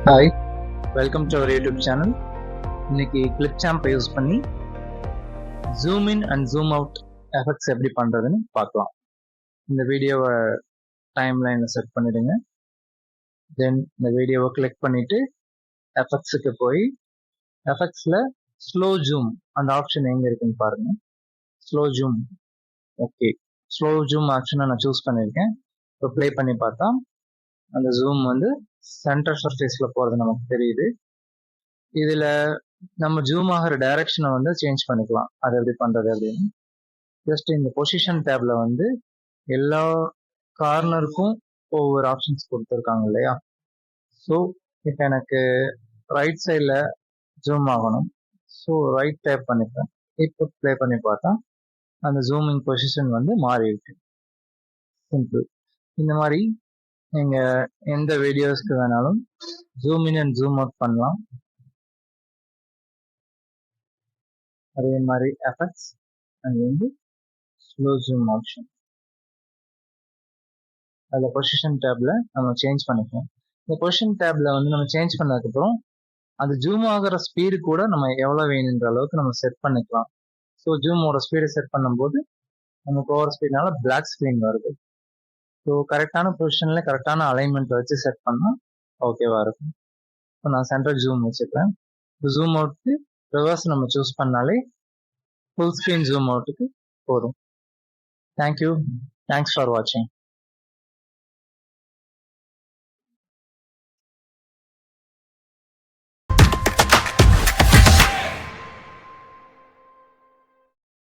Hi, welcome to our YouTube channel. இன்னைக்கு clip சாம்பை use பண்ணி zoom in and zoom out effects எப்படி பண்ணுறதுன்னு பார்க்கலாம். இந்த வீடியோவை டைம்லைனில் செட் பண்ணிடுங்க. தென் இந்த வீடியோவை கிளிக் பண்ணிவிட்டு எஃபெக்ட்ஸுக்கு போய் எஃபெக்ட்ஸில் ஸ்லோ ஜூம் அந்த ஆப்ஷன் எங்கே இருக்குன்னு பாருங்கள். Slow zoom, okay, slow zoom ஆப்ஷனை நான் சூஸ் பண்ணியிருக்கேன். இப்போ ப்ளே பண்ணி பார்த்தா அந்த ஜூம் வந்து சென்டர் சர்ஃபேஸில் போகிறது நமக்கு தெரியுது. இதில் நம்ம ஜூம் ஆகிற டைரக்ஷனை வந்து சேஞ்ச் பண்ணிக்கலாம். அது எப்படி பண்ணுறது அப்படின்னு ஜஸ்ட் இந்த பொசிஷன் டேப்ல வந்து எல்லா கார்னருக்கும் ஒவ்வொரு ஆப்ஷன்ஸ் கொடுத்துருக்காங்க இல்லையா. ஸோ இப்போ எனக்கு ரைட் சைடில் ஜூம் ஆகணும். ஸோ ரைட் டேப் பண்ணிப்பேன். இப்போ ப்ளே பண்ணி பார்த்தா அந்த ஜூமிங் பொசிஷன் வந்து மாறி இருக்கு. சிம்பிள். இந்த மாதிரி நீங்கள் எந்த வீடியோஸ்க்கு வேணாலும் zoom in and zoom out பண்ணலாம். அதே மாதிரி எஃபெக்ட்ஸ் அண்ட் வந்து ஸ்லோ ஜூம் ஆப்ஷன் அதில் பொசிஷன் டேப்ல நம்ம சேஞ்ச் பண்ணிக்கலாம். இந்த பொசிஷன் டேப்ல வந்து நம்ம சேஞ்ச் பண்ணதுக்கப்புறம் அந்த ஜூம் ஆகிற ஸ்பீடு கூட நம்ம எவ்வளோ வேணுன்ற அளவுக்கு நம்ம செட் பண்ணிக்கலாம். ஸோ ஜூமோட ஸ்பீடை செட் பண்ணும்போது நமக்கு ஓவர் ஸ்பீட்னால பிளாக் ஸ்க்ரீன் வருது. ஸோ கரெக்டான பொசிஷன்ல கரெக்டான அலைன்மெண்ட் வச்சு செட் பண்ணால் ஓகேவா இருக்கும். இப்போ நான் சென்ட்ரல் ஜூம் வச்சுக்கிறேன். ஜூம் அவுட்டுக்கு ரிவர்ஸ் நம்ம சூஸ் பண்ணாலே ஃபுல் ஸ்க்ரீன் ஜூம் அவுட்டுக்கு போதும். தேங்க்யூ. தேங்க்ஸ் ஃபார் வாட்சிங்.